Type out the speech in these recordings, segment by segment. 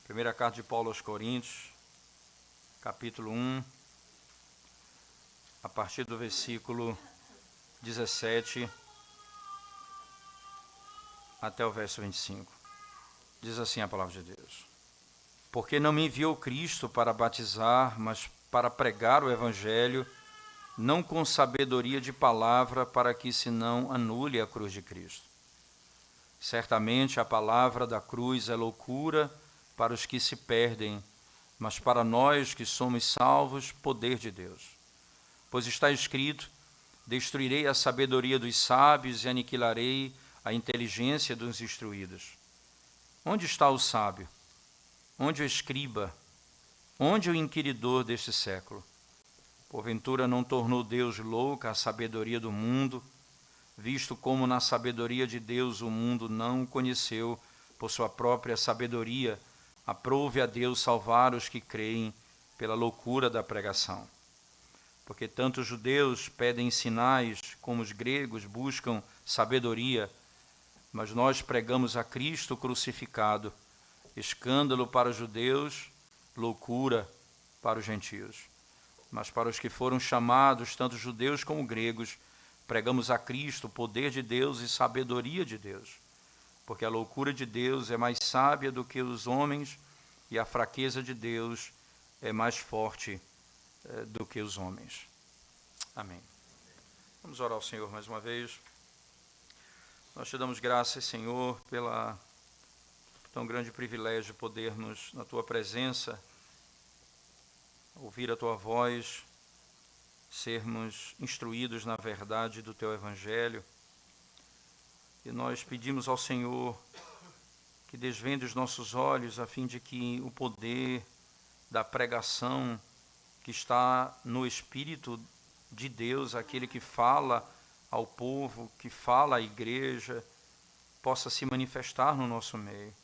Primeira carta de Paulo aos Coríntios, capítulo 1, a partir do versículo 17 até o verso 25. Diz assim a palavra de Deus: Porque não me enviou Cristo para batizar, mas para pregar o Evangelho, não com sabedoria de palavra, para que se não anule a cruz de Cristo. Certamente a palavra da cruz é loucura para os que se perdem, mas para nós que somos salvos, poder de Deus. Pois está escrito: destruirei a sabedoria dos sábios e aniquilarei a inteligência dos instruídos. Onde está o sábio? Onde o escriba? Onde o inquiridor deste século? Porventura não tornou Deus louca a sabedoria do mundo, visto como na sabedoria de Deus o mundo não o conheceu por sua própria sabedoria, aprove a Deus salvar os que creem pela loucura da pregação. Porque tanto os judeus pedem sinais, como os gregos buscam sabedoria, mas nós pregamos a Cristo crucificado, escândalo para os judeus, loucura para os gentios. Mas para os que foram chamados, tanto judeus como gregos, pregamos a Cristo, poder de Deus e sabedoria de Deus. Porque a loucura de Deus é mais sábia do que os homens, e a fraqueza de Deus é mais forte do que os homens. Amém. Vamos orar ao Senhor mais uma vez. Nós te damos graças, Senhor, pela tão grande privilégio de podermos, na tua presença, ouvir a tua voz, sermos instruídos na verdade do teu Evangelho. E nós pedimos ao Senhor que desvende os nossos olhos, a fim de que o poder da pregação que está no Espírito de Deus, aquele que fala ao povo, que fala à igreja, possa se manifestar no nosso meio.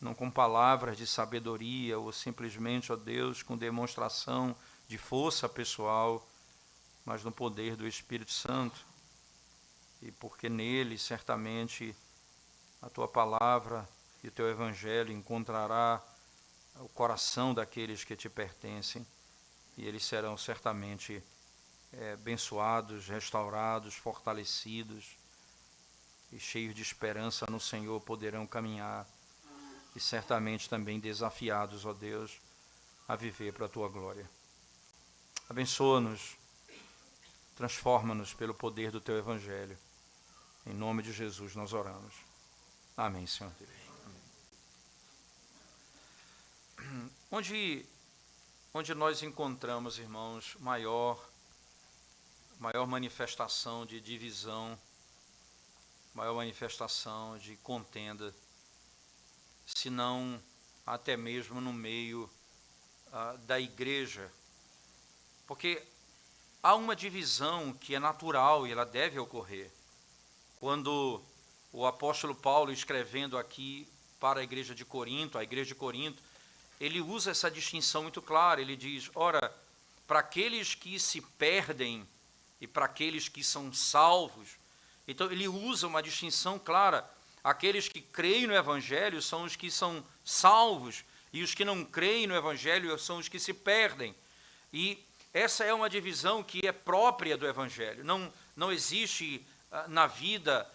Não com palavras de sabedoria, ou simplesmente, ó Deus, com demonstração de força pessoal, mas no poder do Espírito Santo. E porque nele, certamente, a tua palavra e o teu Evangelho encontrará o coração daqueles que te pertencem, e eles serão certamente abençoados, restaurados, fortalecidos, e cheios de esperança no Senhor poderão caminhar, e certamente também desafiados, ó Deus, a viver para a tua glória. Abençoa-nos, transforma-nos pelo poder do teu Evangelho. Em nome de Jesus nós oramos. Amém, Senhor Deus. Amém. Onde nós encontramos, irmãos, maior manifestação de divisão, maior manifestação de contenda, se não até mesmo no meio da igreja. Porque há uma divisão que é natural e ela deve ocorrer. Quando o apóstolo Paulo, escrevendo aqui para a igreja de Corinto, ele usa essa distinção muito clara. Ele diz: ora, para aqueles que se perdem e para aqueles que são salvos. Então ele usa uma distinção clara. Aqueles que creem no Evangelho são os que são salvos, e os que não creem no Evangelho são os que se perdem. E essa é uma divisão que é própria do Evangelho. Não existe na vida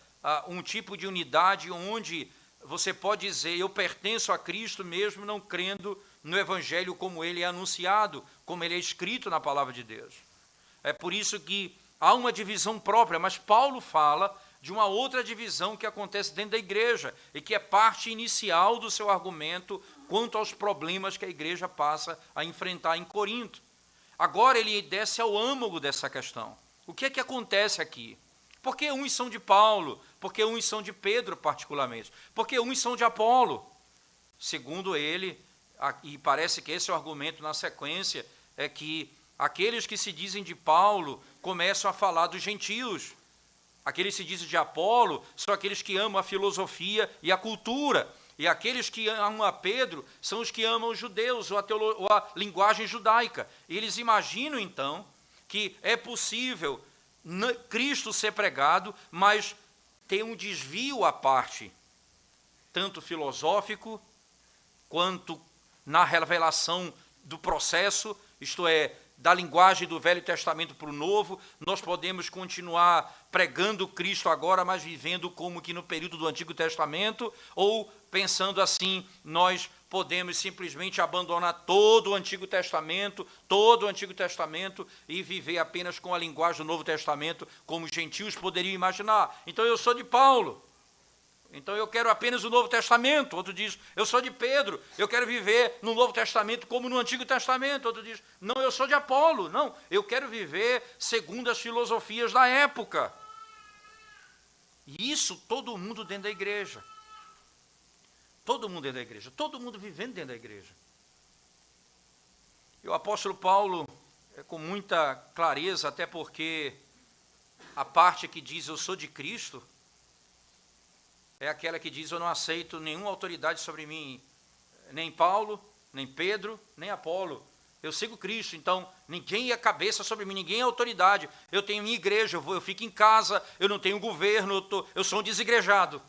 um tipo de unidade onde você pode dizer: eu pertenço a Cristo mesmo não crendo no Evangelho como ele é anunciado, como ele é escrito na palavra de Deus. É por isso que há uma divisão própria, mas Paulo fala de uma outra divisão que acontece dentro da igreja e que é parte inicial do seu argumento quanto aos problemas que a igreja passa a enfrentar em Corinto. Agora ele desce ao âmago dessa questão. O que é que acontece aqui? Por que uns são de Paulo? Por que uns são de Pedro particularmente? Por que uns são de Apolo? Segundo ele, e parece que esse é o argumento na sequência, é que aqueles que se dizem de Paulo começam a falar dos gentios. Aqueles que se dizem de Apolo são aqueles que amam a filosofia e a cultura. E aqueles que amam a Pedro são os que amam os judeus, ou a linguagem judaica. E eles imaginam, então, que é possível Cristo ser pregado, mas tem um desvio à parte, tanto filosófico, quanto na revelação do processo, isto é, da linguagem do Velho Testamento para o Novo. Nós podemos continuar pregando Cristo agora, mas vivendo como que no período do Antigo Testamento, ou pensando assim, nós podemos simplesmente abandonar todo o Antigo Testamento e viver apenas com a linguagem do Novo Testamento, como os gentios poderiam imaginar. Então eu sou de Paulo, então eu quero apenas o Novo Testamento. Outro diz, eu sou de Pedro, eu quero viver no Novo Testamento como no Antigo Testamento. Outro diz, não, eu sou de Apolo, não, eu quero viver segundo as filosofias da época. E isso todo mundo dentro da igreja. Todo mundo dentro da igreja, todo mundo vivendo dentro da igreja. E o apóstolo Paulo, com muita clareza, até porque a parte que diz eu sou de Cristo, é aquela que diz eu não aceito nenhuma autoridade sobre mim, nem Paulo, nem Pedro, nem Apolo. Eu sigo Cristo, então ninguém é cabeça sobre mim, ninguém é autoridade. Eu tenho minha igreja, eu fico em casa, eu não tenho governo, eu sou um desigrejado.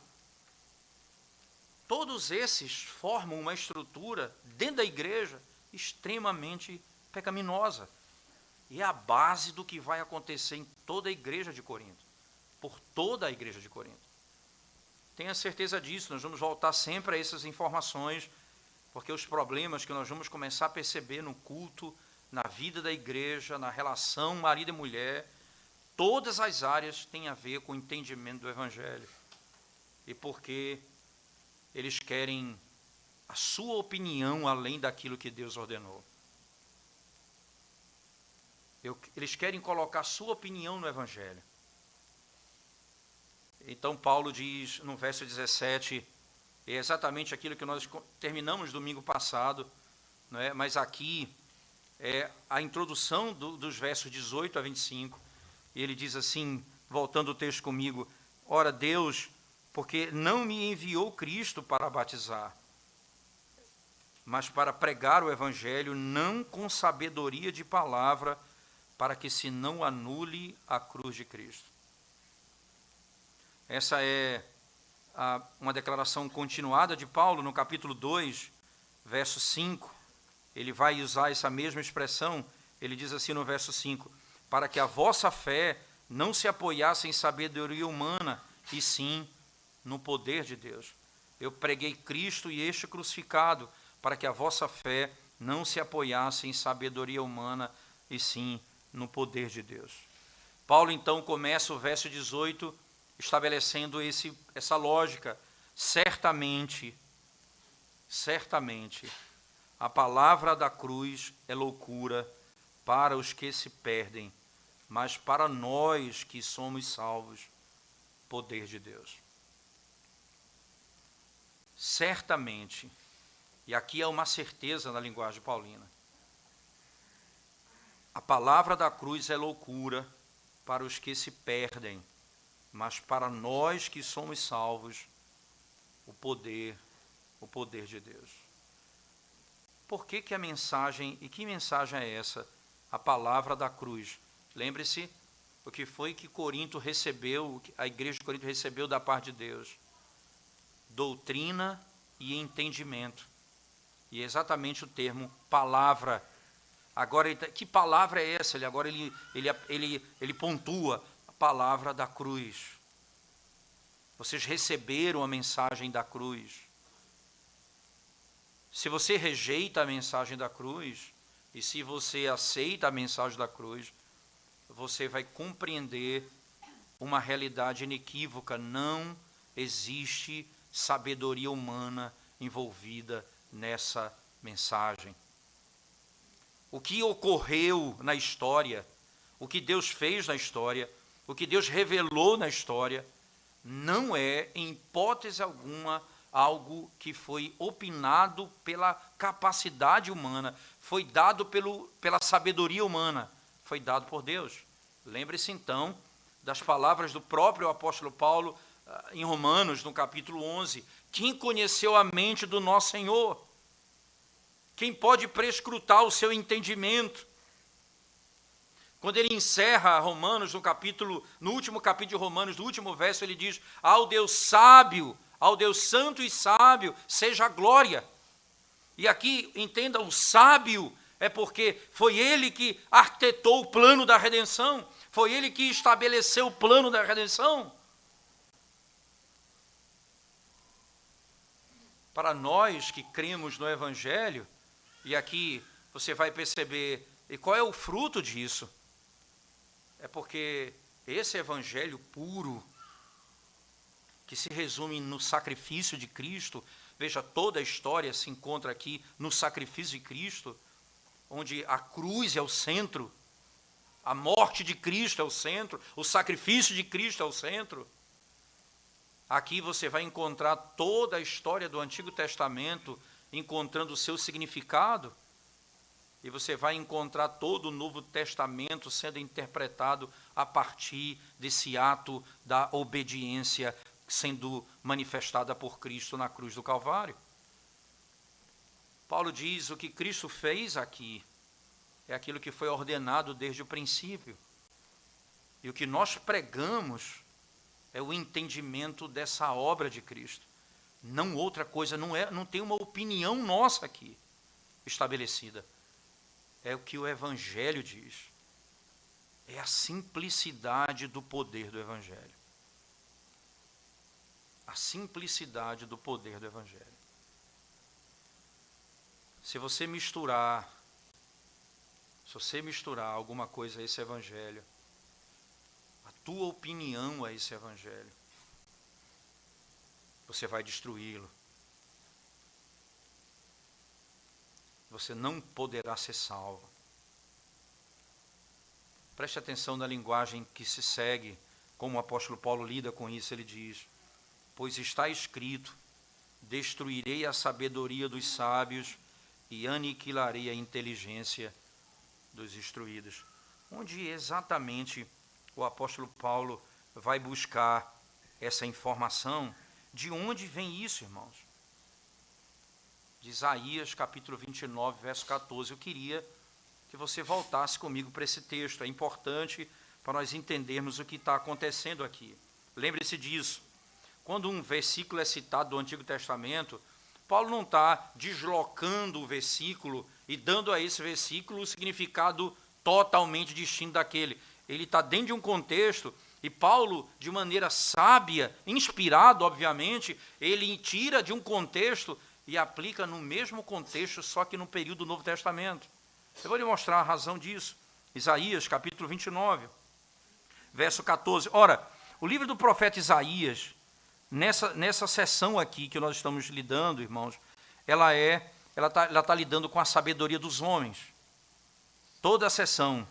Todos esses formam uma estrutura dentro da igreja extremamente pecaminosa. E é a base do que vai acontecer em toda a igreja de Corinto, por toda a igreja de Corinto. Tenha certeza disso, nós vamos voltar sempre a essas informações, porque os problemas que nós vamos começar a perceber no culto, na vida da igreja, na relação marido e mulher, todas as áreas têm a ver com o entendimento do Evangelho. E porque eles querem a sua opinião além daquilo que Deus ordenou. Eles querem colocar a sua opinião no Evangelho. Então Paulo diz no verso 17, é exatamente aquilo que nós terminamos domingo passado, não é? Mas aqui é a introdução dos versos 18 a 25, e ele diz assim, voltando o texto comigo, ora Deus, porque não me enviou Cristo para batizar, mas para pregar o Evangelho, não com sabedoria de palavra, para que se não anule a cruz de Cristo. Essa é uma declaração continuada de Paulo no capítulo 2, verso 5. Ele vai usar essa mesma expressão, ele diz assim no verso 5, para que a vossa fé não se apoiasse em sabedoria humana, e sim no poder de Deus. Eu preguei Cristo e este crucificado, para que a vossa fé não se apoiasse em sabedoria humana, e sim no poder de Deus. Paulo então começa o verso 18 estabelecendo essa lógica. Certamente, a palavra da cruz é loucura para os que se perdem, mas para nós que somos salvos, poder de Deus. Certamente, e aqui é uma certeza na linguagem paulina, a palavra da cruz é loucura para os que se perdem, mas para nós que somos salvos, o poder de Deus. Por que a mensagem, e que mensagem é essa? A palavra da cruz. Lembre-se o que foi que Corinto recebeu, a igreja de Corinto recebeu da parte de Deus. Doutrina e entendimento. E é exatamente o termo palavra. Agora, que palavra é essa? Ele pontua a palavra da cruz. Vocês receberam a mensagem da cruz. Se você rejeita a mensagem da cruz, e se você aceita a mensagem da cruz, você vai compreender uma realidade inequívoca. Não existe sabedoria humana envolvida nessa mensagem. O que ocorreu na história, o que Deus fez na história, o que Deus revelou na história, não é, em hipótese alguma, algo que foi opinado pela capacidade humana, foi dado pela sabedoria humana, foi dado por Deus. Lembre-se então das palavras do próprio apóstolo Paulo em Romanos, no capítulo 11, quem conheceu a mente do nosso Senhor? Quem pode prescrutar o seu entendimento? Quando ele encerra Romanos, no último capítulo de Romanos, no último verso, ele diz, ao Deus sábio, ao Deus santo e sábio, seja a glória. E aqui, entenda, o sábio é porque foi ele que arquitetou o plano da redenção, foi ele que estabeleceu o plano da redenção. Para nós que cremos no Evangelho, e aqui você vai perceber, e qual é o fruto disso? É porque esse Evangelho puro, que se resume no sacrifício de Cristo, veja, toda a história se encontra aqui no sacrifício de Cristo, onde a cruz é o centro, a morte de Cristo é o centro, o sacrifício de Cristo é o centro. Aqui você vai encontrar toda a história do Antigo Testamento, encontrando o seu significado, e você vai encontrar todo o Novo Testamento sendo interpretado a partir desse ato da obediência sendo manifestada por Cristo na cruz do Calvário. Paulo diz: o que Cristo fez aqui é aquilo que foi ordenado desde o princípio. E o que nós pregamos é o entendimento dessa obra de Cristo. Não outra coisa, não tem uma opinião nossa aqui estabelecida. É o que o Evangelho diz. É a simplicidade do poder do Evangelho. A simplicidade do poder do Evangelho. Se você misturar alguma coisa a esse Evangelho, a tua opinião a esse Evangelho, você vai destruí-lo. Você não poderá ser salvo. Preste atenção na linguagem que se segue, como o apóstolo Paulo lida com isso. Ele diz: pois está escrito, destruirei a sabedoria dos sábios e aniquilarei a inteligência dos instruídos. Onde exatamente o apóstolo Paulo vai buscar essa informação? De onde vem isso, irmãos? De Isaías, capítulo 29, verso 14. Eu queria que você voltasse comigo para esse texto. É importante para nós entendermos o que está acontecendo aqui. Lembre-se disso. Quando um versículo é citado do Antigo Testamento, Paulo não está deslocando o versículo e dando a esse versículo o significado totalmente distinto daquele. Ele está dentro de um contexto, e Paulo, de maneira sábia, inspirado, obviamente, ele tira de um contexto e aplica no mesmo contexto, só que no período do Novo Testamento. Eu vou lhe mostrar a razão disso. Isaías, capítulo 29, verso 14. Ora, o livro do profeta Isaías, nessa sessão aqui que nós estamos lidando, irmãos, ela está lidando com a sabedoria dos homens. Toda a sessão,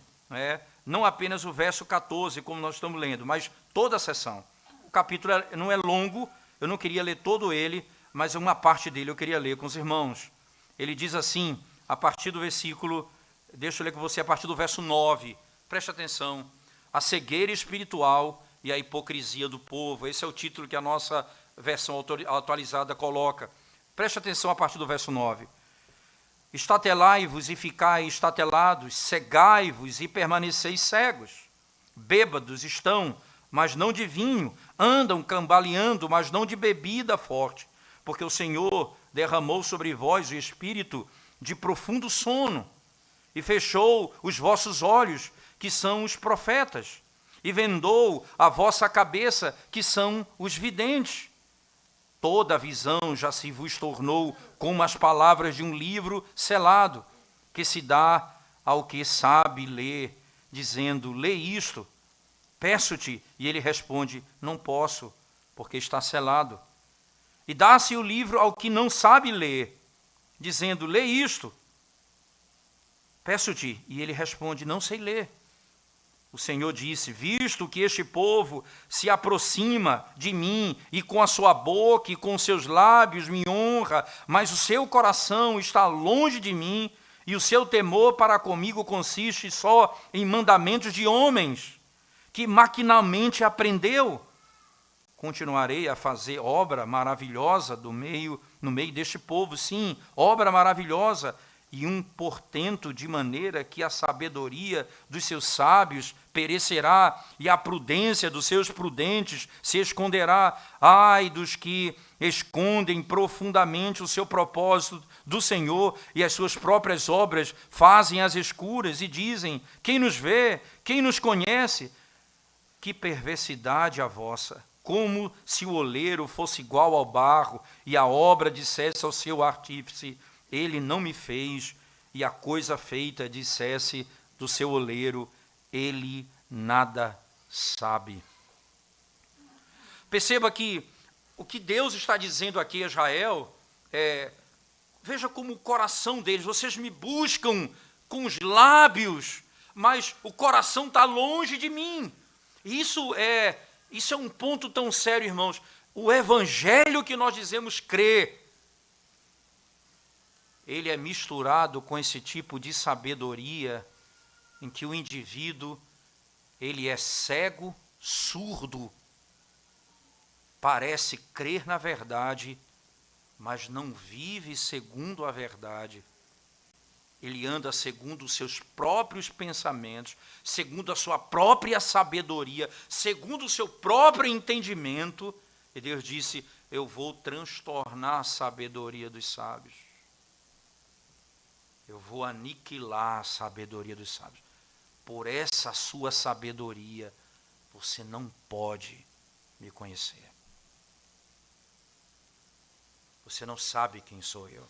não apenas o verso 14, como nós estamos lendo, mas toda a sessão. O capítulo não é longo, eu não queria ler todo ele, mas uma parte dele eu queria ler com os irmãos. Ele diz assim, a partir do versículo, deixa eu ler com você, a partir do verso 9, preste atenção: a cegueira espiritual e a hipocrisia do povo. Esse é o título que a nossa versão atualizada coloca. Preste atenção a partir do verso 9. Estatelai-vos e ficai estatelados, cegai-vos e permaneceis cegos. Bêbados estão, mas não de vinho, andam cambaleando, mas não de bebida forte, porque o Senhor derramou sobre vós o espírito de profundo sono, e fechou os vossos olhos, que são os profetas, e vendou a vossa cabeça, que são os videntes. Toda a visão já se vos tornou como as palavras de um livro selado, que se dá ao que sabe ler, dizendo: lê isto, peço-te. E ele responde: não posso, porque está selado. E dá-se o livro ao que não sabe ler, dizendo: lê isto, peço-te. E ele responde: não sei ler. O Senhor disse: visto que este povo se aproxima de mim, e com a sua boca e com seus lábios me honra, mas o seu coração está longe de mim, e o seu temor para comigo consiste só em mandamentos de homens, que maquinalmente aprendeu, continuarei a fazer obra maravilhosa no meio deste povo, sim, obra maravilhosa, e um portento de maneira que a sabedoria dos seus sábios perecerá, e a prudência dos seus prudentes se esconderá. Ai dos que escondem profundamente o seu propósito do Senhor e as suas próprias obras fazem às escuras e dizem: quem nos vê, quem nos conhece? Que perversidade a vossa! Como se o oleiro fosse igual ao barro e a obra dissesse ao seu artífice: ele não me fez, e a coisa feita dissesse do seu oleiro: ele nada sabe. Perceba que o que Deus está dizendo aqui a Israel é: veja como o coração deles, vocês me buscam com os lábios, mas o coração está longe de mim. Isso é um ponto tão sério, irmãos. O evangelho que nós dizemos crer, ele é misturado com esse tipo de sabedoria em que o indivíduo, ele é cego, surdo, parece crer na verdade, mas não vive segundo a verdade. Ele anda segundo os seus próprios pensamentos, segundo a sua própria sabedoria, segundo o seu próprio entendimento. E Deus disse: eu vou transtornar a sabedoria dos sábios. Eu vou aniquilar a sabedoria dos sábios. Por essa sua sabedoria, você não pode me conhecer. Você não sabe quem sou eu.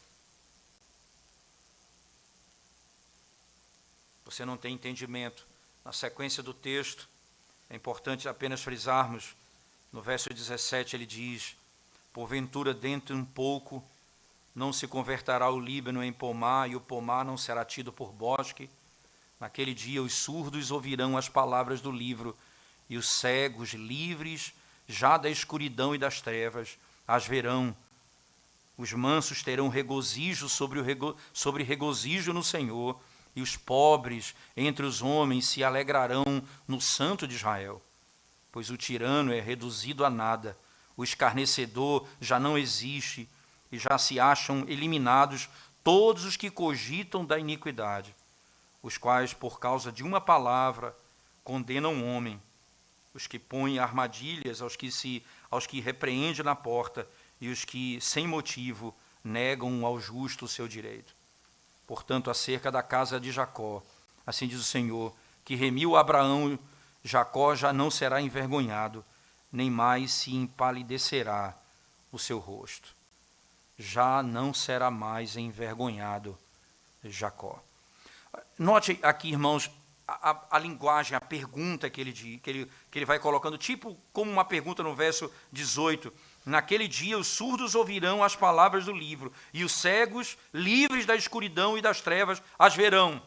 Você não tem entendimento. Na sequência do texto, é importante apenas frisarmos, no verso 17 ele diz: porventura dentro de um pouco não se converterá o Líbano em pomar, e o pomar não será tido por bosque. Naquele dia os surdos ouvirão as palavras do livro, e os cegos, livres já da escuridão e das trevas, as verão. Os mansos terão regozijo sobre regozijo no Senhor, e os pobres entre os homens se alegrarão no Santo de Israel. Pois o tirano é reduzido a nada, o escarnecedor já não existe, e já se acham eliminados todos os que cogitam da iniquidade, os quais, por causa de uma palavra, condenam o homem, os que põem armadilhas aos que repreendem na porta, e os que, sem motivo, negam ao justo o seu direito. Portanto, acerca da casa de Jacó, assim diz o Senhor, que remiu Abraão, Jacó já não será envergonhado, nem mais se empalidecerá o seu rosto. Já não será mais envergonhado Jacó. Note aqui, irmãos, a linguagem, a pergunta que ele vai colocando, tipo como uma pergunta no verso 18. Naquele dia os surdos ouvirão as palavras do livro, e os cegos, livres da escuridão e das trevas, as verão.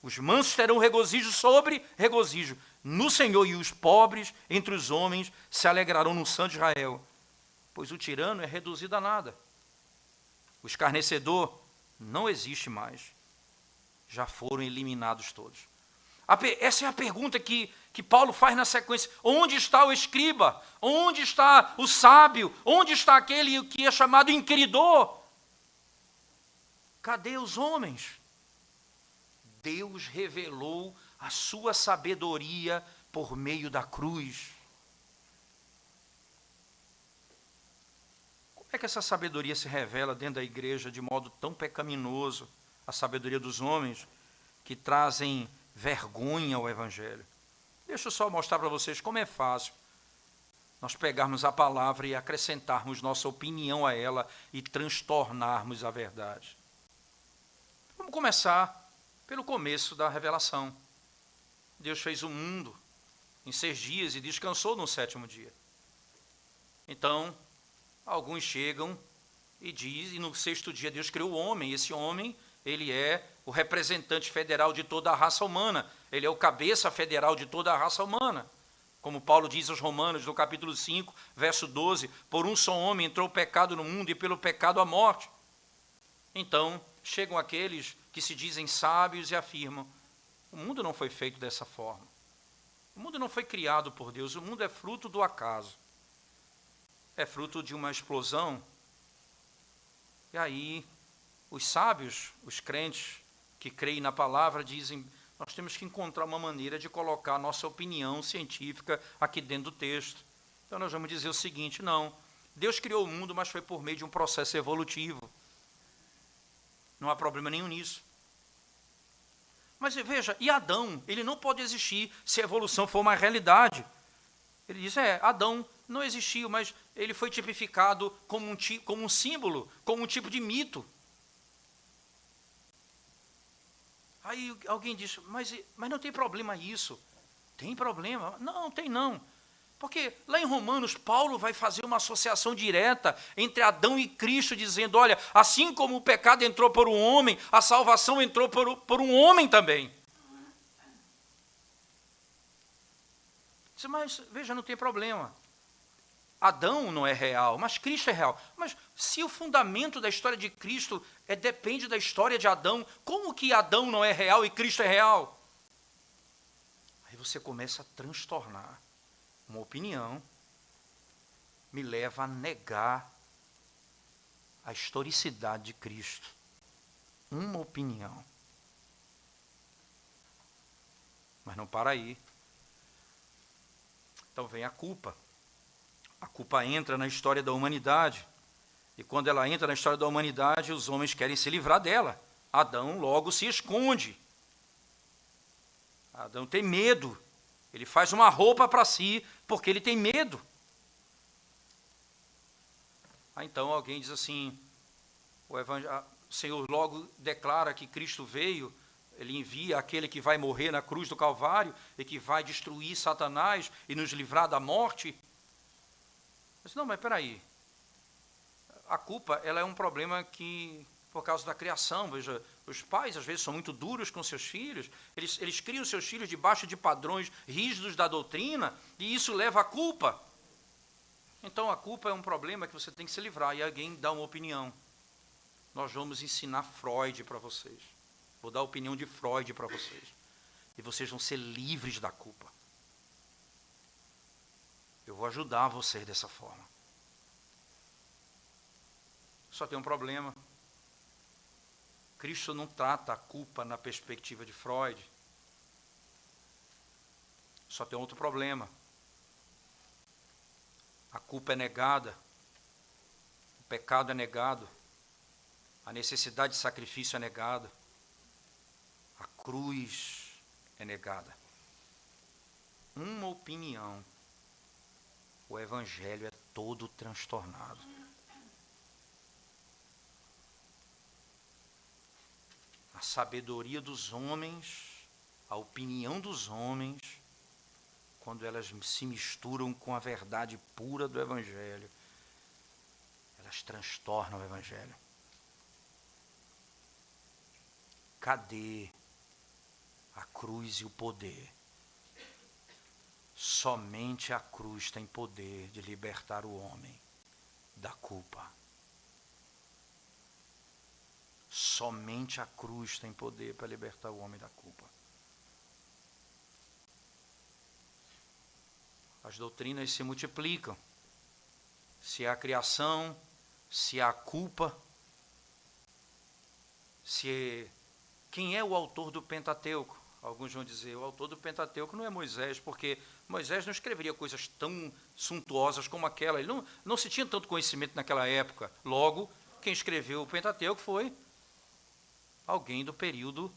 Os mansos terão regozijo sobre regozijo no Senhor, e os pobres entre os homens se alegrarão no Santo de Israel. Pois o tirano é reduzido a nada. O escarnecedor não existe mais. Já foram eliminados todos. Essa é a pergunta que Paulo faz na sequência. Onde está o escriba? Onde está o sábio? Onde está aquele que é chamado inquiridor? Cadê os homens? Deus revelou a sua sabedoria por meio da cruz. Como é que essa sabedoria se revela dentro da igreja de modo tão pecaminoso? A sabedoria dos homens que trazem vergonha ao evangelho. Deixa eu só mostrar para vocês como é fácil nós pegarmos a palavra e acrescentarmos nossa opinião a ela e transtornarmos a verdade. Vamos começar pelo começo da revelação. Deus fez o mundo em 6 dias e descansou no 7º dia. Então, alguns chegam e dizem, e no 6º dia Deus criou o homem, e esse homem, ele é o representante federal de toda a raça humana, ele é o cabeça federal de toda a raça humana. Como Paulo diz aos Romanos, no capítulo 5, verso 12, por um só homem entrou o pecado no mundo e pelo pecado a morte. Então, chegam aqueles que se dizem sábios e afirmam, o mundo não foi feito dessa forma. O mundo não foi criado por Deus, o mundo é fruto do acaso. É fruto de uma explosão. E aí, os sábios, os crentes que creem na palavra, dizem, nós temos que encontrar uma maneira de colocar a nossa opinião científica aqui dentro do texto. Então nós vamos dizer o seguinte, não, Deus criou o mundo, mas foi por meio de um processo evolutivo. Não há problema nenhum nisso. Mas veja, e Adão? Ele não pode existir se a evolução for uma realidade. Ele diz, Adão não existiu, mas ele foi tipificado como um símbolo, como um tipo de mito. Aí alguém diz, mas não tem problema isso. Tem problema? Não, tem não. Porque lá em Romanos, Paulo vai fazer uma associação direta entre Adão e Cristo, dizendo, olha, assim como o pecado entrou por um homem, a salvação entrou por um homem também. Mas, veja, não tem problema. Adão não é real, mas Cristo é real. Mas se o fundamento da história de Cristo depende da história de Adão, como que Adão não é real e Cristo é real? Aí você começa a transtornar. Uma opinião me leva a negar a historicidade de Cristo. Uma opinião. Mas não para aí. Então vem a culpa. A culpa entra na história da humanidade. E quando ela entra na história da humanidade, os homens querem se livrar dela. Adão logo se esconde. Adão tem medo. Ele faz uma roupa para si, porque ele tem medo. Então alguém diz assim, o Senhor logo declara que Cristo veio, ele envia aquele que vai morrer na cruz do Calvário, e que vai destruir Satanás e nos livrar da morte. Mas não, mas peraí. A culpa, ela é um problema que, por causa da criação, veja, os pais às vezes são muito duros com seus filhos, eles criam seus filhos debaixo de padrões rígidos da doutrina, e isso leva à culpa. Então a culpa é um problema que você tem que se livrar, e alguém dá uma opinião. Nós vamos ensinar Freud para vocês. Vou dar a opinião de Freud para vocês. E vocês vão ser livres da culpa. Eu vou ajudar vocês dessa forma. Só tem um problema. Cristo não trata a culpa na perspectiva de Freud. Só tem outro problema. A culpa é negada. O pecado é negado. A necessidade de sacrifício é negada. A cruz é negada. Uma opinião. O evangelho é todo transtornado. A sabedoria dos homens, a opinião dos homens, quando elas se misturam com a verdade pura do evangelho, elas transtornam o evangelho. Cadê a cruz e o poder? Somente a cruz tem poder de libertar o homem da culpa. Somente a cruz tem poder para libertar o homem da culpa. As doutrinas se multiplicam. Se é a criação, se é a culpa, quem é o autor do Pentateuco? Alguns vão dizer, o autor do Pentateuco não é Moisés, porque Moisés não escreveria coisas tão suntuosas como aquela. Ele não se tinha tanto conhecimento naquela época. Logo, quem escreveu o Pentateuco foi alguém do período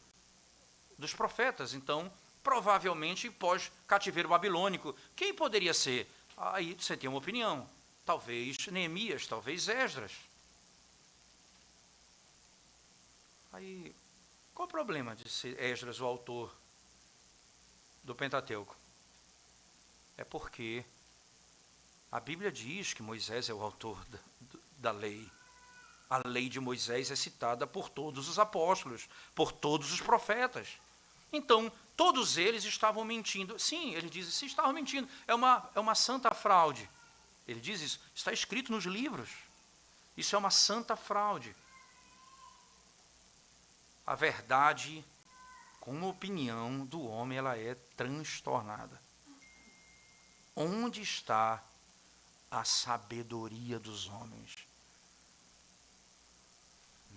dos profetas. Então, provavelmente pós-cativeiro babilônico. Quem poderia ser? Aí você tem uma opinião. Talvez Neemias, talvez Esdras. Aí, qual o problema de ser Esdras o autor do Pentateuco? É porque a Bíblia diz que Moisés é o autor da lei. A lei de Moisés é citada por todos os apóstolos, por todos os profetas. Então, todos eles estavam mentindo. Sim, ele diz, sim, estavam mentindo. É uma santa fraude. Ele diz isso, está escrito nos livros. Isso é uma santa fraude. A verdade, com a opinião do homem, ela é transtornada. Onde está a sabedoria dos homens?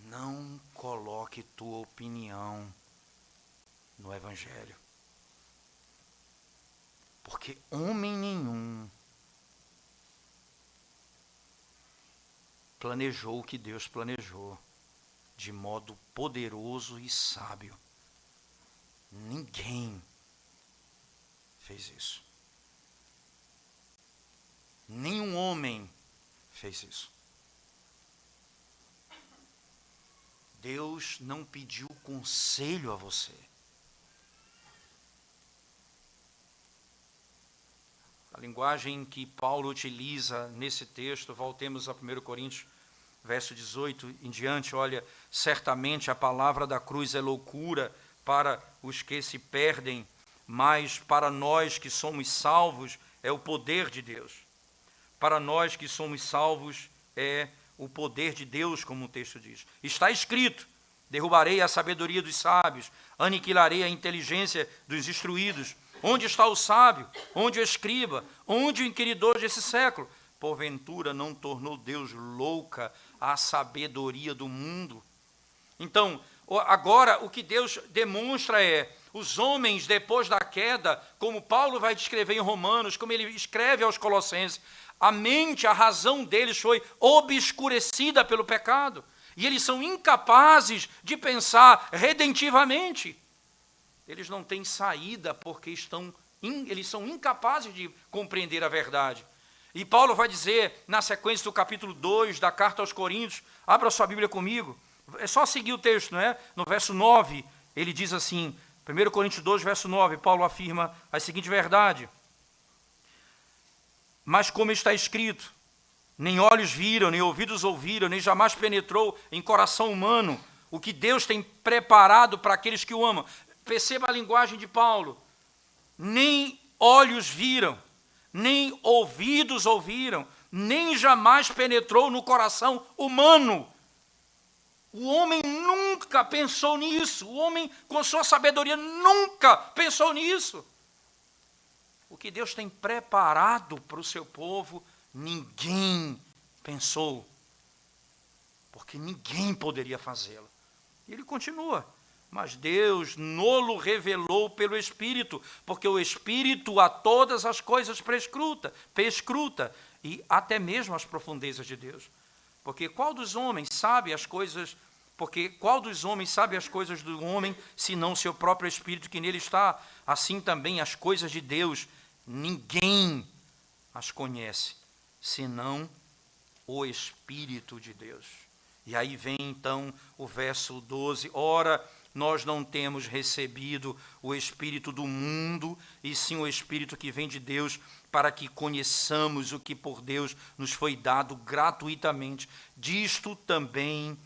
Não coloque tua opinião no Evangelho. Porque homem nenhum planejou o que Deus planejou, de modo poderoso e sábio. Ninguém fez isso. Nenhum homem fez isso. Deus não pediu conselho a você. A linguagem que Paulo utiliza nesse texto, voltemos a 1 Coríntios, verso 18 em diante, olha, certamente a palavra da cruz é loucura para os que se perdem, mas para nós que somos salvos é o poder de Deus. Para nós que somos salvos é o poder de Deus, como o texto diz. Está escrito: derrubarei a sabedoria dos sábios, aniquilarei a inteligência dos instruídos. Onde está o sábio? Onde o escriba? Onde o inquiridor desse século? Porventura não tornou Deus louca a sabedoria do mundo? Então, agora o que Deus demonstra é, os homens depois da queda, como Paulo vai descrever em Romanos, como ele escreve aos Colossenses, a mente, a razão deles foi obscurecida pelo pecado, e eles são incapazes de pensar redentivamente. Eles não têm saída porque eles são incapazes de compreender a verdade. E Paulo vai dizer, na sequência do capítulo 2 da carta aos Coríntios, abra sua Bíblia comigo, é só seguir o texto, não é? No verso 9, ele diz assim, 1 Coríntios 2, verso 9, Paulo afirma a seguinte verdade: mas como está escrito, nem olhos viram, nem ouvidos ouviram, nem jamais penetrou em coração humano o que Deus tem preparado para aqueles que o amam. Perceba a linguagem de Paulo. Nem olhos viram, nem ouvidos ouviram, nem jamais penetrou no coração humano. O homem nunca pensou nisso. O homem, com sua sabedoria, nunca pensou nisso. O que Deus tem preparado para o seu povo, ninguém pensou. Porque ninguém poderia fazê-lo. E ele continua. Mas Deus nolo revelou pelo Espírito, porque o Espírito a todas as coisas perscruta, e até mesmo as profundezas de Deus. Porque qual dos homens sabe as coisas do homem, senão seu próprio Espírito que nele está? Assim também as coisas de Deus, ninguém as conhece, senão o Espírito de Deus. E aí vem então o verso 12, ora, nós não temos recebido o Espírito do mundo, e sim o Espírito que vem de Deus, para que conheçamos o que por Deus nos foi dado gratuitamente. Disto também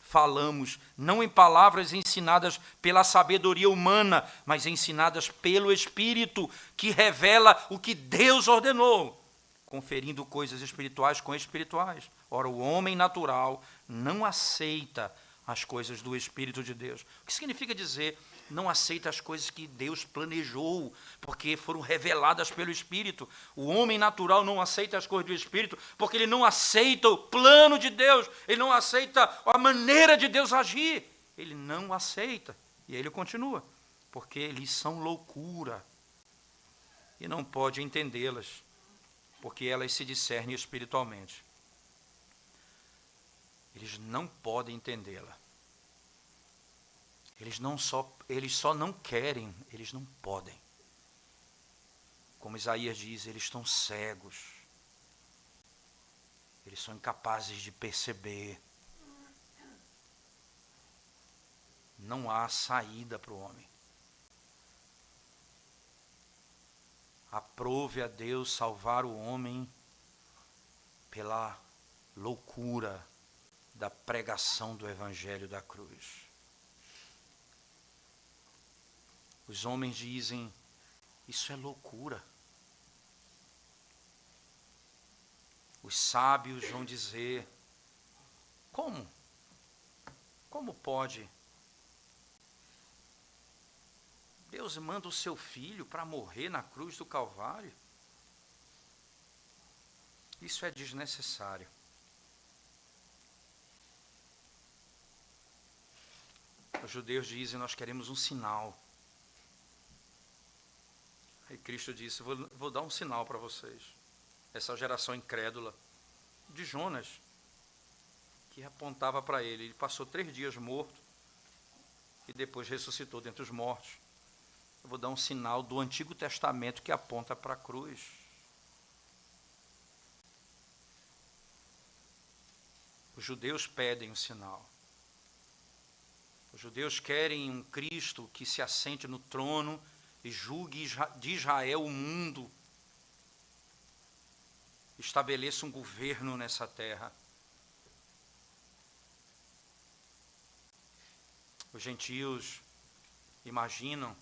falamos, não em palavras ensinadas pela sabedoria humana, mas ensinadas pelo Espírito, que revela o que Deus ordenou, conferindo coisas espirituais com espirituais. Ora, o homem natural não aceita as coisas do Espírito de Deus. O que significa dizer não aceita as coisas que Deus planejou, porque foram reveladas pelo Espírito? O homem natural não aceita as coisas do Espírito, porque ele não aceita o plano de Deus, ele não aceita a maneira de Deus agir, ele não aceita. E aí ele continua, porque eles são loucura, e não pode entendê-las, porque elas se discernem espiritualmente. Eles não podem entendê-la. Eles só não querem, eles não podem. Como Isaías diz, eles estão cegos. Eles são incapazes de perceber. Não há saída para o homem. Aprove a Deus salvar o homem pela loucura da pregação do Evangelho da cruz. Os homens dizem, isso é loucura. Os sábios vão dizer, como? Como pode? Deus manda o seu filho para morrer na cruz do Calvário? Isso é desnecessário. Os judeus dizem, nós queremos um sinal. E Cristo disse, vou dar um sinal para vocês. Essa geração incrédula de Jonas. que apontava para ele. Ele passou 3 dias morto e depois ressuscitou dentre os mortos. Eu vou dar um sinal do Antigo Testamento que aponta para a cruz. Os judeus pedem um sinal. Os judeus querem um Cristo que se assente no trono e julgue de Israel o mundo. Estabeleça um governo nessa terra. Os gentios imaginam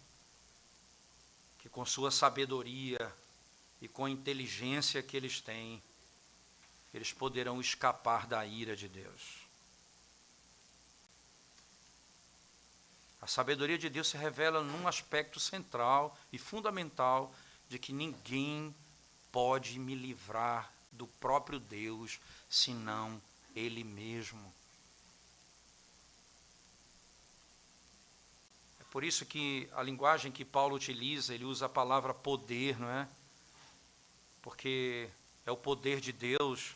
que com sua sabedoria e com a inteligência que eles têm, eles poderão escapar da ira de Deus. A sabedoria de Deus se revela num aspecto central e fundamental de que ninguém pode me livrar do próprio Deus, senão Ele mesmo. É por isso que a linguagem que Paulo utiliza, ele usa a palavra poder, não é? Porque é o poder de Deus.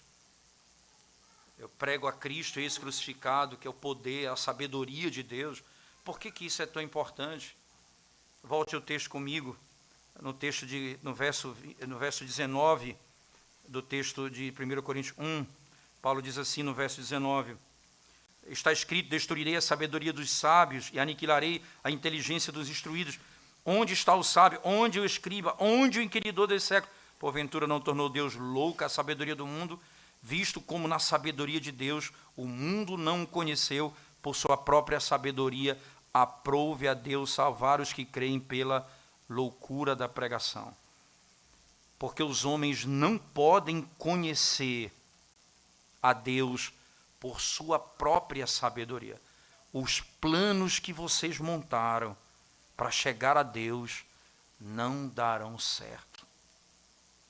Eu prego a Cristo esse crucificado, que é o poder, a sabedoria de Deus. Por que isso é tão importante? Volte ao texto comigo, no verso 19 do texto de 1 Coríntios 1. Paulo diz assim no verso 19: está escrito, destruirei a sabedoria dos sábios e aniquilarei a inteligência dos instruídos. Onde está o sábio? Onde o escriba? Onde o inquiridor desse século? Porventura não tornou Deus louca a sabedoria do mundo, visto como na sabedoria de Deus o mundo não o conheceu, por sua própria sabedoria aprouve a Deus salvar os que creem pela loucura da pregação. Porque os homens não podem conhecer a Deus por sua própria sabedoria. Os planos que vocês montaram para chegar a Deus não darão certo.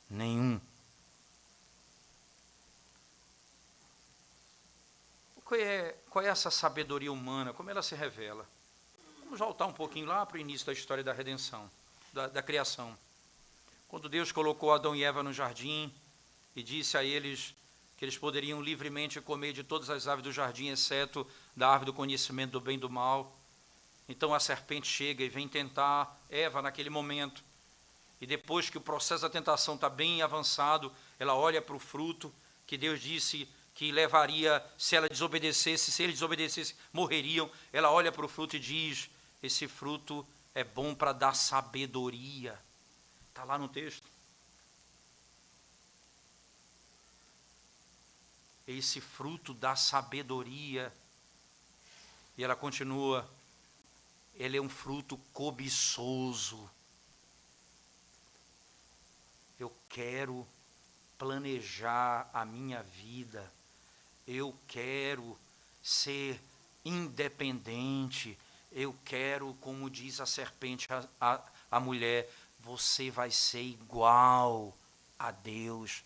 Nenhum. Qual é essa sabedoria humana? Como ela se revela? Vamos voltar um pouquinho lá para o início da história da redenção, da criação. Quando Deus colocou Adão e Eva no jardim e disse a eles que eles poderiam livremente comer de todas as aves do jardim, exceto da árvore do conhecimento do bem e do mal. Então a serpente chega e vem tentar Eva naquele momento. E depois que o processo da tentação está bem avançado, ela olha para o fruto que Deus disse que levaria, se ela desobedecesse, se eles desobedecessem, morreriam. Ela olha para o fruto e diz: esse fruto é bom para dar sabedoria. Está lá no texto. Esse fruto dá sabedoria. E ela continua: ele é um fruto cobiçoso. Eu quero planejar a minha vida. Eu quero ser independente. Eu quero, como diz a serpente a mulher, você vai ser igual a Deus.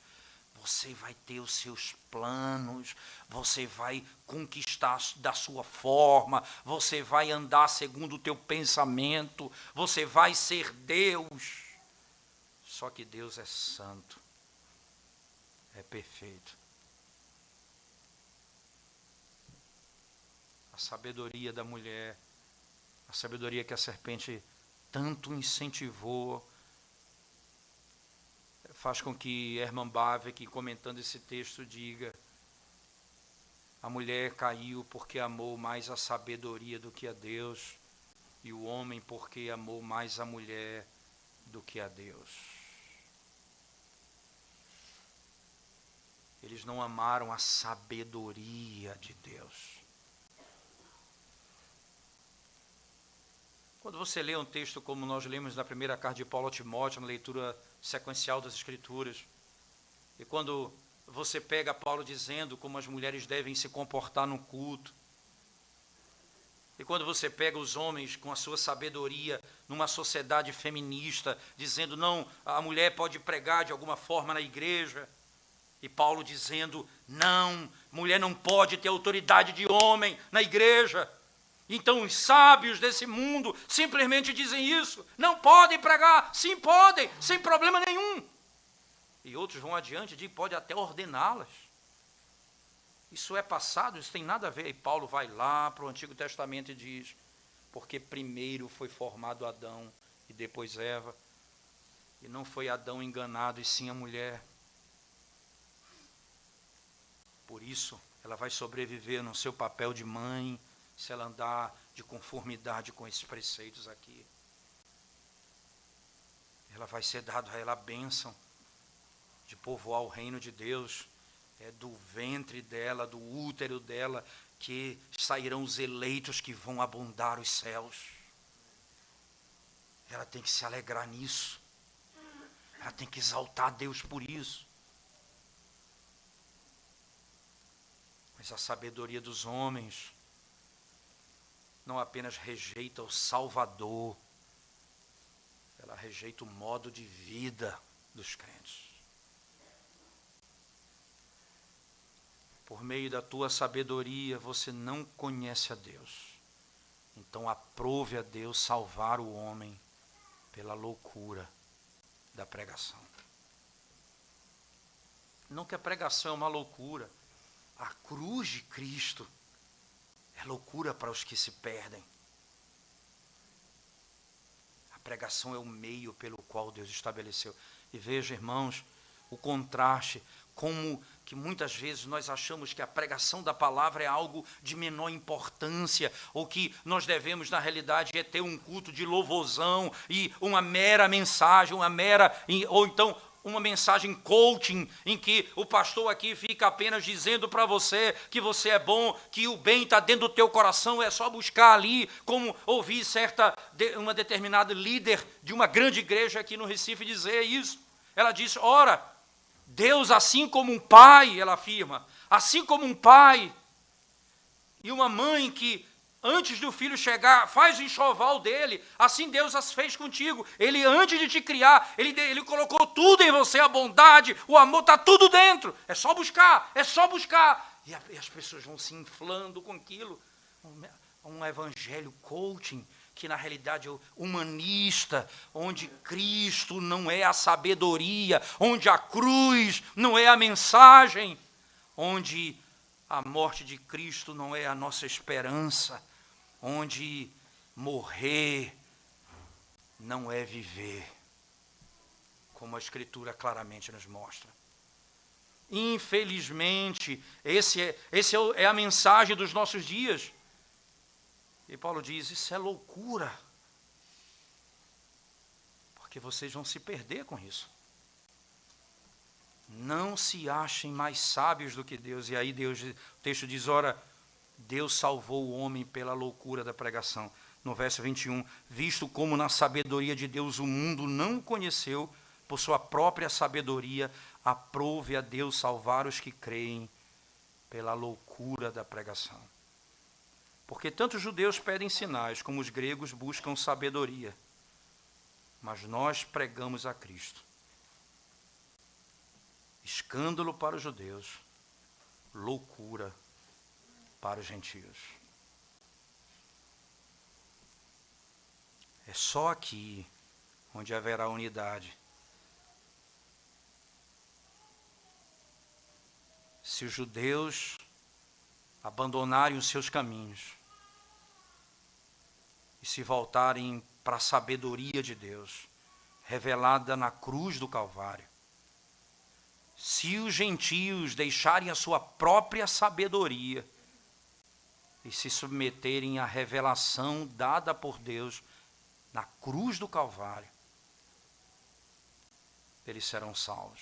Você vai ter os seus planos, você vai conquistar da sua forma, você vai andar segundo o teu pensamento, você vai ser Deus. Só que Deus é santo, é perfeito. A sabedoria da mulher, a sabedoria que a serpente tanto incentivou, faz com que Herman Bavinck, comentando esse texto, diga: a mulher caiu porque amou mais a sabedoria do que a Deus, e o homem porque amou mais a mulher do que a Deus. Eles não amaram a sabedoria de Deus. Quando você lê um texto como nós lemos na primeira carta de Paulo a Timóteo, na leitura sequencial das Escrituras, e quando você pega Paulo dizendo como as mulheres devem se comportar no culto, e quando você pega os homens com a sua sabedoria numa sociedade feminista, dizendo não, a mulher pode pregar de alguma forma na igreja, e Paulo dizendo não, mulher não pode ter autoridade de homem na igreja. Então os sábios desse mundo simplesmente dizem isso: não podem pregar. Sim, podem, sem problema nenhum. E outros vão adiante e dizem: pode até ordená-las. Isso é passado, isso tem nada a ver. E Paulo vai lá para o Antigo Testamento e diz, porque primeiro foi formado Adão e depois Eva, e não foi Adão enganado e sim a mulher. Por isso, ela vai sobreviver no seu papel de mãe, se ela andar de conformidade com esses preceitos aqui. Ela vai ser dado a ela a bênção de povoar o reino de Deus. É do ventre dela, do útero dela, que sairão os eleitos que vão abundar os céus. Ela tem que se alegrar nisso. Ela tem que exaltar Deus por isso. Mas a sabedoria dos homens não apenas rejeita o Salvador, ela rejeita o modo de vida dos crentes. Por meio da tua sabedoria, você não conhece a Deus. Então aprove a Deus salvar o homem pela loucura da pregação. Não que a pregação é uma loucura. A cruz de Cristo é loucura para os que se perdem. A pregação é o meio pelo qual Deus estabeleceu. E veja, irmãos, o contraste, como que muitas vezes nós achamos que a pregação da palavra é algo de menor importância, ou que nós devemos, na realidade, ter um culto de louvorzão e uma mera mensagem, ou então uma mensagem coaching, em que o pastor aqui fica apenas dizendo para você que você é bom, que o bem está dentro do teu coração, é só buscar ali, como ouvi uma determinada líder de uma grande igreja aqui no Recife dizer isso. Ela disse, ora, Deus, assim como um pai, ela afirma, assim como um pai e uma mãe que, antes do filho chegar, faz o enxoval dele, assim Deus as fez contigo. Ele, antes de te criar, ele colocou tudo em você, a bondade, o amor, está tudo dentro. É só buscar, é só buscar. E as pessoas vão se inflando com aquilo. Um evangelho coaching, que na realidade é humanista, onde Cristo não é a sabedoria, onde a cruz não é a mensagem, onde a morte de Cristo não é a nossa esperança, onde morrer não é viver, como a Escritura claramente nos mostra. Infelizmente, esse é a mensagem dos nossos dias. E Paulo diz, isso é loucura, porque vocês vão se perder com isso. Não se achem mais sábios do que Deus. E aí o texto diz, ora, Deus salvou o homem pela loucura da pregação. No verso 21, visto como na sabedoria de Deus o mundo não o conheceu, por sua própria sabedoria, aprove a Deus salvar os que creem pela loucura da pregação. Porque tanto os judeus pedem sinais, como os gregos buscam sabedoria. Mas nós pregamos a Cristo. Escândalo para os judeus, loucura para os gentios. É só aqui onde haverá unidade. Se os judeus abandonarem os seus caminhos e se voltarem para a sabedoria de Deus, revelada na cruz do Calvário, se os gentios deixarem a sua própria sabedoria e se submeterem à revelação dada por Deus na cruz do Calvário, eles serão salvos.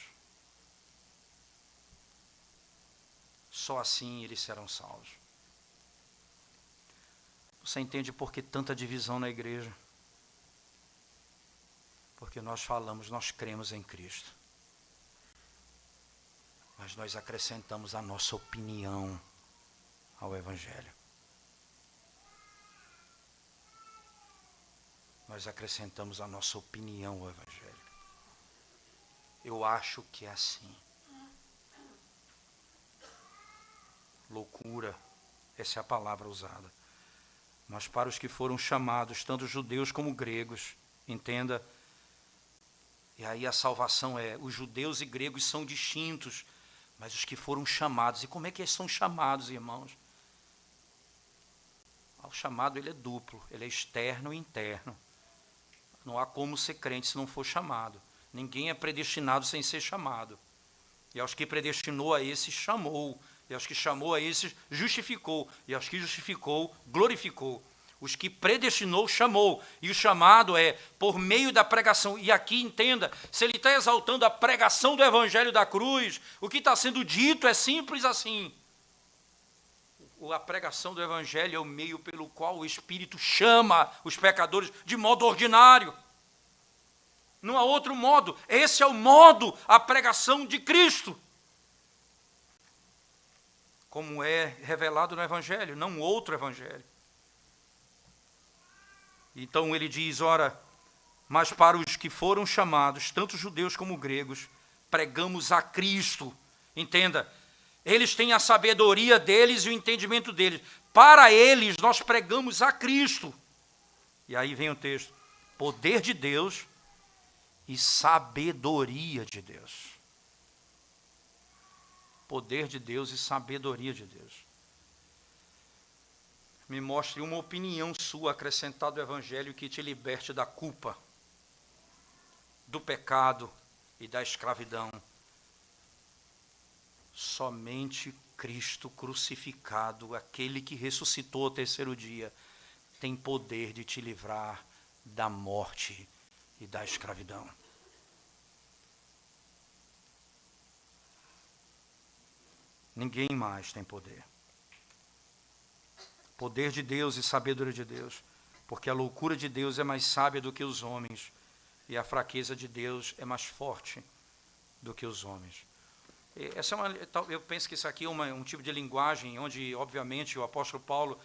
Só assim eles serão salvos. Você entende por que tanta divisão na igreja? Porque nós falamos, nós cremos em Cristo. Mas nós acrescentamos a nossa opinião ao Evangelho. Nós acrescentamos a nossa opinião ao Evangelho. Eu acho que é assim. Loucura, essa é a palavra usada. Mas para os que foram chamados, tanto judeus como gregos, entenda, e aí a salvação os judeus e gregos são distintos, mas os que foram chamados. E como é que eles são chamados, irmãos? O chamado ele é duplo, ele é externo e interno. Não há como ser crente se não for chamado. Ninguém é predestinado sem ser chamado. E aos que predestinou a esses, chamou. E aos que chamou a esses, justificou. E aos que justificou, glorificou. Os que predestinou, chamou. E o chamado é por meio da pregação. E aqui entenda, se ele está exaltando a pregação do evangelho da cruz, o que está sendo dito é simples assim. A pregação do evangelho é o meio pelo qual o Espírito chama os pecadores de modo ordinário. Não há outro modo. Esse é o modo, a pregação de Cristo. Como é revelado no evangelho, não outro evangelho. Então ele diz, ora, mas para os que foram chamados, tanto judeus como gregos, pregamos a Cristo. Entenda, eles têm a sabedoria deles e o entendimento deles. Para eles nós pregamos a Cristo. E aí vem o texto, poder de Deus e sabedoria de Deus. Poder de Deus e sabedoria de Deus. Me mostre uma opinião sua acrescentada ao evangelho que te liberte da culpa, do pecado e da escravidão. Somente Cristo crucificado, aquele que ressuscitou ao terceiro dia, tem poder de te livrar da morte e da escravidão. Ninguém mais tem poder. Poder de Deus e sabedoria de Deus, porque a loucura de Deus é mais sábia do que os homens, e a fraqueza de Deus é mais forte do que os homens. Eu penso que isso aqui é um tipo de linguagem onde, obviamente, o apóstolo Paulo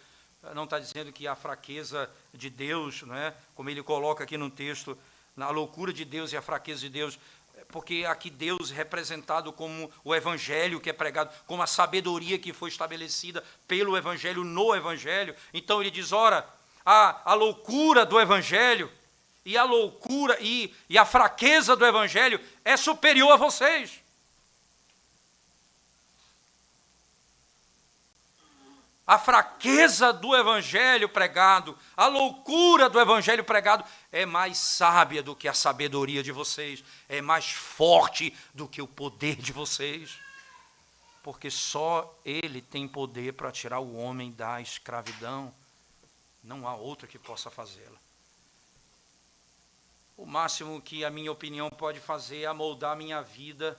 não está dizendo que a fraqueza de Deus, não é? Como ele coloca aqui no texto, na loucura de Deus e a fraqueza de Deus, porque aqui Deus é representado como o evangelho que é pregado, como a sabedoria que foi estabelecida pelo evangelho no evangelho. Então ele diz, ora, a loucura do evangelho e a loucura e a fraqueza do evangelho é superior a vocês. A fraqueza do evangelho pregado, a loucura do evangelho pregado é mais sábia do que a sabedoria de vocês, é mais forte do que o poder de vocês, porque só Ele tem poder para tirar o homem da escravidão, não há outro que possa fazê-la. O máximo que a minha opinião pode fazer é amoldar a minha vida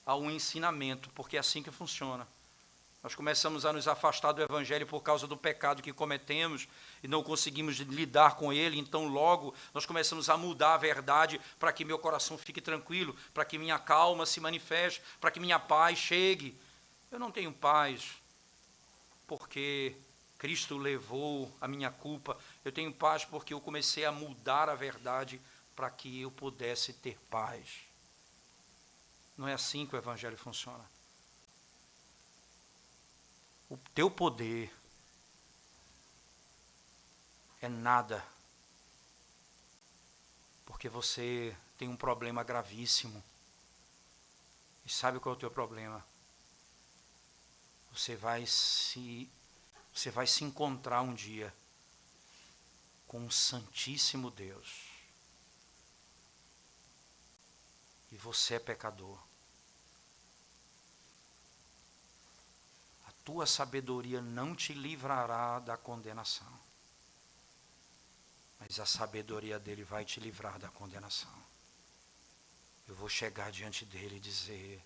a um ensinamento, porque é assim que funciona. Nós começamos a nos afastar do evangelho por causa do pecado que cometemos e não conseguimos lidar com ele, então logo nós começamos a mudar a verdade para que meu coração fique tranquilo, para que minha calma se manifeste, para que minha paz chegue. Eu não tenho paz porque Cristo levou a minha culpa, eu tenho paz porque eu comecei a mudar a verdade para que eu pudesse ter paz. Não é assim que o evangelho funciona. O teu poder é nada, porque você tem um problema gravíssimo. E sabe qual é o teu problema? Você vai se encontrar um dia com o Santíssimo Deus. E você é pecador. Tua sabedoria não te livrará da condenação, mas a sabedoria dele vai te livrar da condenação. Eu vou chegar diante dele e dizer,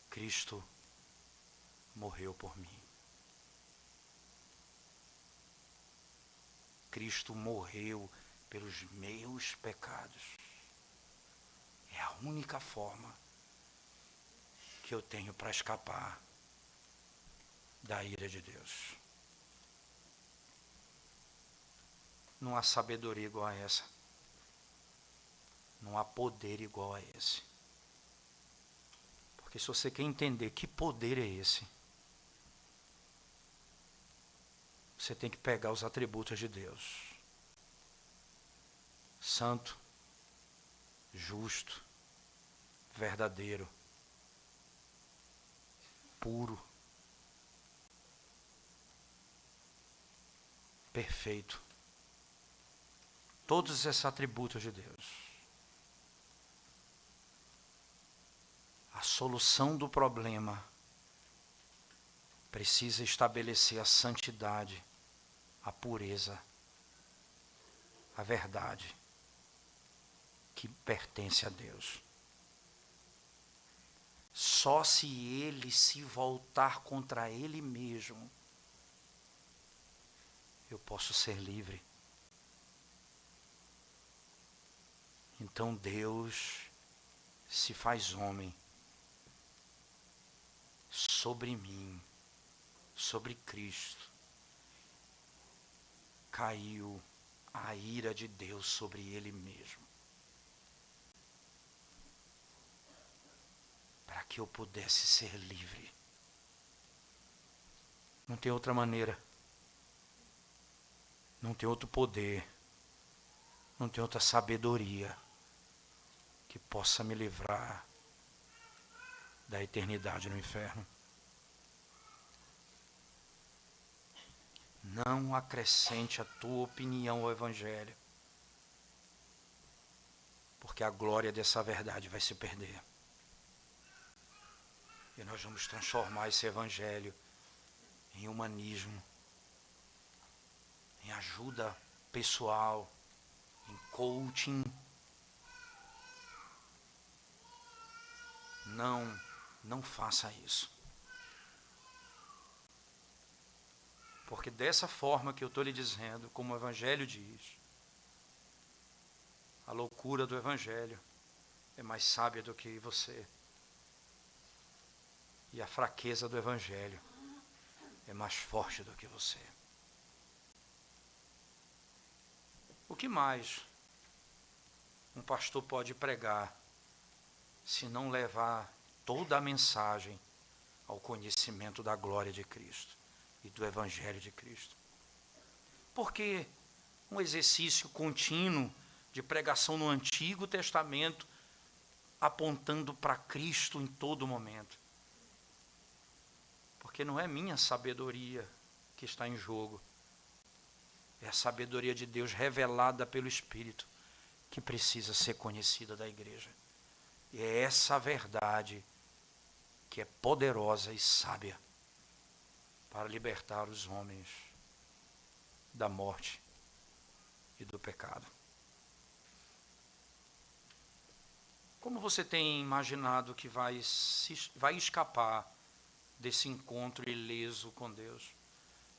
Cristo morreu por mim. Cristo morreu pelos meus pecados. É a única forma que eu tenho para escapar da ira de Deus. Não há sabedoria igual a essa. Não há poder igual a esse. Porque se você quer entender que poder é esse, você tem que pegar os atributos de Deus. Santo, justo, verdadeiro, puro, perfeito. Todos esses atributos de Deus. A solução do problema precisa estabelecer a santidade, a pureza, a verdade que pertence a Deus. Só se ele se voltar contra ele mesmo, eu posso ser livre. Então Deus se faz homem sobre mim, sobre Cristo. Caiu a ira de Deus sobre ele mesmo, para que eu pudesse ser livre. Não tem outra maneira, não tem outro poder, não tem outra sabedoria que possa me livrar da eternidade no inferno. Não acrescente a tua opinião ao Evangelho, porque a glória dessa verdade vai se perder. E nós vamos transformar esse Evangelho em humanismo, em ajuda pessoal, em coaching. Não faça isso. Porque dessa forma que eu estou lhe dizendo, como o Evangelho diz, a loucura do Evangelho é mais sábia do que você. E a fraqueza do Evangelho é mais forte do que você. O que mais um pastor pode pregar se não levar toda a mensagem ao conhecimento da glória de Cristo e do Evangelho de Cristo? Porque um exercício contínuo de pregação no Antigo Testamento, apontando para Cristo em todo momento. Porque não é minha sabedoria que está em jogo, é a sabedoria de Deus revelada pelo Espírito que precisa ser conhecida da igreja. E é essa verdade que é poderosa e sábia para libertar os homens da morte e do pecado. Como você tem imaginado que vai escapar desse encontro ileso com Deus?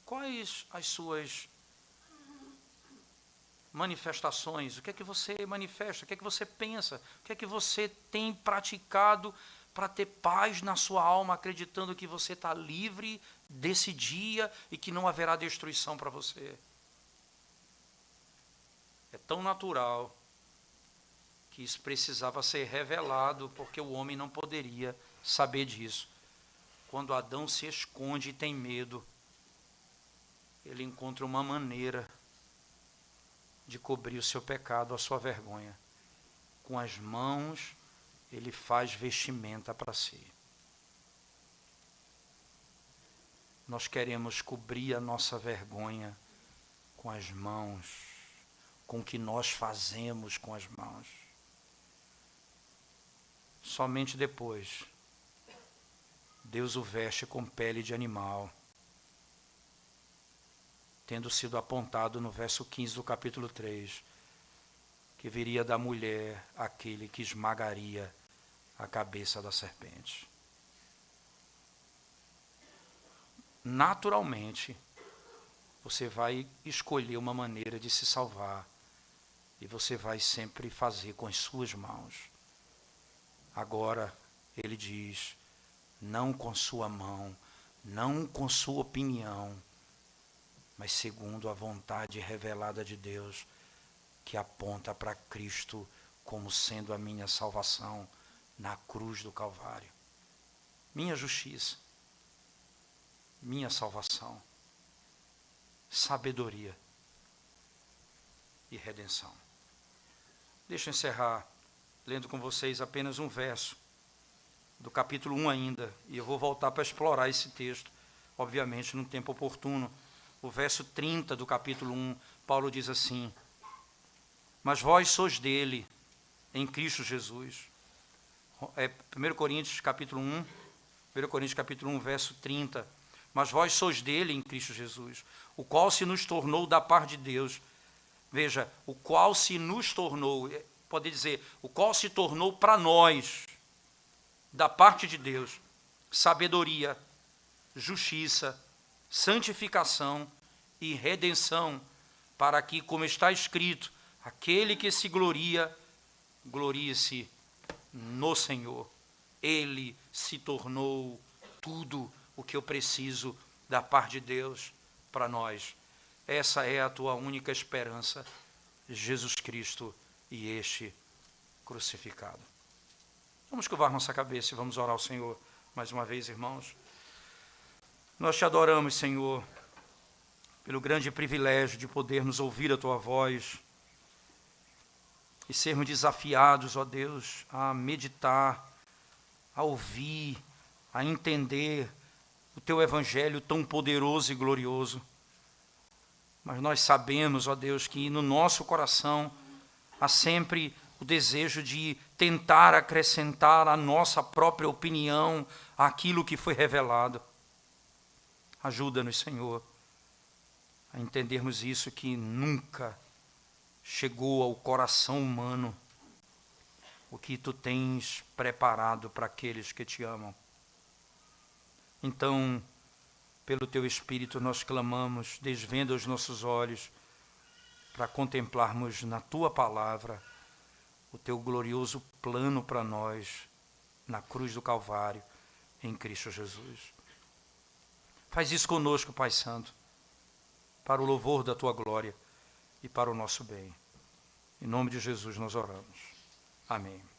Quais as suas manifestações? O que é que você manifesta? O que é que você pensa? O que é que você tem praticado para ter paz na sua alma, acreditando que você está livre desse dia e que não haverá destruição para você? É tão natural que isso precisava ser revelado, porque o homem não poderia saber disso. Quando Adão se esconde e tem medo, ele encontra uma maneira de cobrir o seu pecado, a sua vergonha. Com as mãos, ele faz vestimenta para si. Nós queremos cobrir a nossa vergonha com as mãos, com o que nós fazemos com as mãos. Somente depois, Deus o veste com pele de animal, tendo sido apontado no verso 15 do capítulo 3, que viria da mulher aquele que esmagaria a cabeça da serpente. Naturalmente, você vai escolher uma maneira de se salvar, e você vai sempre fazer com as suas mãos. Agora, ele diz, não com sua mão, não com sua opinião, mas segundo a vontade revelada de Deus, que aponta para Cristo como sendo a minha salvação na cruz do Calvário. Minha justiça, minha salvação, sabedoria e redenção. Deixa eu encerrar lendo com vocês apenas um verso do capítulo 1 ainda, e eu vou voltar para explorar esse texto, obviamente, num tempo oportuno. O verso 30 do capítulo 1, Paulo diz assim: mas vós sois dele, em Cristo Jesus. 1 Coríntios capítulo 1, verso 30. Mas vós sois dele em Cristo Jesus, o qual se nos tornou da parte de Deus. Veja, o qual se nos tornou, pode dizer, o qual se tornou para nós, da parte de Deus, sabedoria, justiça, santificação e redenção, para que, como está escrito, aquele que se gloria, glorie-se no Senhor. Ele se tornou tudo o que eu preciso da parte de Deus para nós. Essa é a tua única esperança, Jesus Cristo e este crucificado. Vamos curvar nossa cabeça e vamos orar ao Senhor mais uma vez, irmãos. Nós te adoramos, Senhor, pelo grande privilégio de podermos ouvir a tua voz e sermos desafiados, ó Deus, a meditar, a ouvir, a entender o teu evangelho tão poderoso e glorioso. Mas nós sabemos, ó Deus, que no nosso coração há sempre o desejo de tentar acrescentar a nossa própria opinião àquilo que foi revelado. Ajuda-nos, Senhor, a entendermos isso, que nunca chegou ao coração humano o que tu tens preparado para aqueles que te amam. Então, pelo teu Espírito nós clamamos, desvenda os nossos olhos para contemplarmos na tua palavra o teu glorioso plano para nós na cruz do Calvário, em Cristo Jesus. Faz isso conosco, Pai Santo, para o louvor da tua glória e para o nosso bem. Em nome de Jesus nós oramos. Amém.